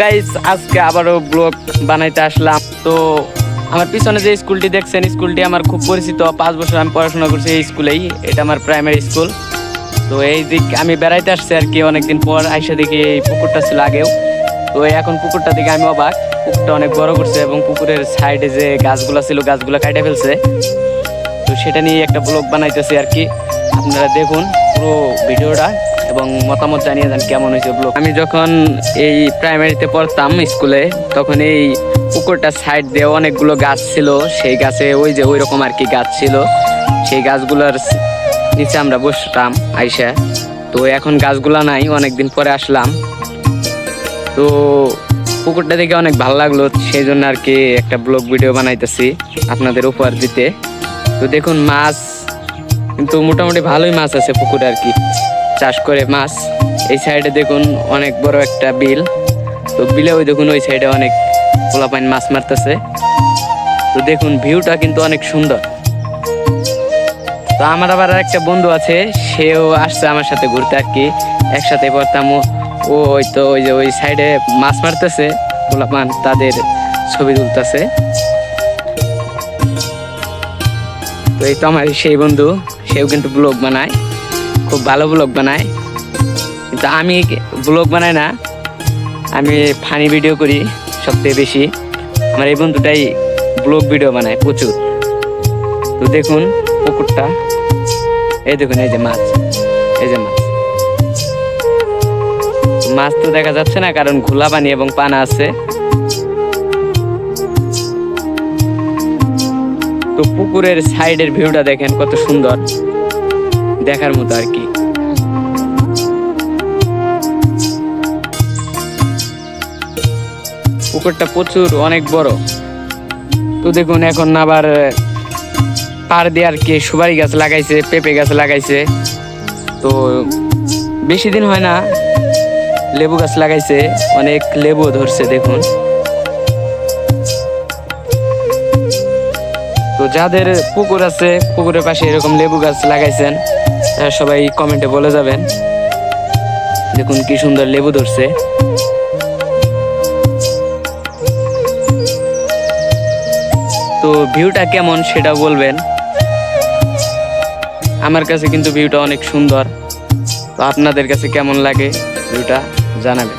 Guys আজকে আবারও blog বানাইতে আসলাম। তো আমার পিছনে যে স্কুলটি দেখছেন, স্কুলটি আমার খুব পরিচিত। 5 বছর আমি পড়াশোনা করছি এই স্কুলেই। এটা আমার প্রাইমারি স্কুল। তো এই দিক আমি বেড়াইতে আসছি আর কি, অনেকদিন পর আইসা দেখি এই পুকুরটা ছিল আগেও। তো এখন পুকুরটা দিকে আমি অবাক, পুকুরটা অনেক বড় করছে এবং পুকুরের সাইডে যে গাছগুলা ছিল গাছগুলা কাটে ফেলছে। তো সেটা নিয়ে একটা ব্লগ বানাইতেছি আর কি। আপনারা দেখুন পুরো ভিডিওটা এবং মতামত জানিয়ে যান কেমন হয়েছে ব্লগ। আমি যখন এই প্রাইমারিতে পড়তাম স্কুলে, তখন এই পুকুরটার সাইড দিয়ে অনেকগুলো গাছ ছিল। সেই গাছে ওই যে ওই রকম আর কি গাছ ছিল, সেই গাছগুলোর নিচে আমরা বসতাম আইসা। তো এখন গাছগুলা নাই, অনেকদিন পরে আসলাম। তো পুকুরটা দেখে অনেক ভালো লাগলো, সেই জন্য আর কি একটা ব্লগ ভিডিও বানাইতেছি আপনাদের উপহার দিতে। তো দেখুন মাছ কিন্তু মোটামুটি ভালোই মাছ আছে পুকুরে আর কি, চাষ করে মাছ। এই সাইডে দেখুন অনেক বড় একটা বিল। তো বিলে ওই দেখুন ওই সাইডে অনেক পোলাপাইন মাছ মারতেছে। তো দেখুন ভিউটা কিন্তু অনেক সুন্দর। তো আমার আবার একটা বন্ধু আছে, সেও আসছে আমার সাথে ঘুরতে আর কি, একসাথে পড়তাম। ও ওই তো ওই যে ওই সাইডে মাছ মারতেছে, পোলাপান তাদের ছবি তুলতেছে। তো এই তো আমার সেই বন্ধু, সেও কিন্তু ব্লগ বানায়, খুব ভালো ব্লগ বানায়। কিন্তু আমি ব্লগ বানাই না, আমি ফানি ভিডিও করি সবথেকে বেশি। আমার এই বন্ধুটাই ব্লগ ভিডিও বানায় প্রচুর। তো দেখুন পুকুরটা, এই দেখুন এই যে মাছ, এই যে মাছ। মাছ তো দেখা যাচ্ছে না কারণ ঘোলা পানি এবং পানা আছে। তো পুকুরের সাইডের ভিউটা দেখেন কত সুন্দর, দেখার মতো আর কি। পুকুরটা প্রচুর অনেক বড়। তো দেখুন এখন আবার পার দিয়ে আর কি সুপারি গাছ লাগাইছে, পেঁপে গাছ লাগাইছে। তো বেশি দিন হয় না লেবু গাছ লাগাইছে, অনেক লেবু ধরছে দেখুন। তো যাদের পুকুর আছে, পুকুরের পাশে এরকম লেবু গাছ লাগাইছেন, সবাই কমেন্টে বলে যাবেন। দেখুন কি সুন্দর লেবু ধরছে। তো ভিউটা কেমন সেটা বলবেন। আমার কাছে কিন্তু ভিউটা অনেক সুন্দর। তো আপনাদের কাছে কেমন লাগে ভিউটা জানাবেন।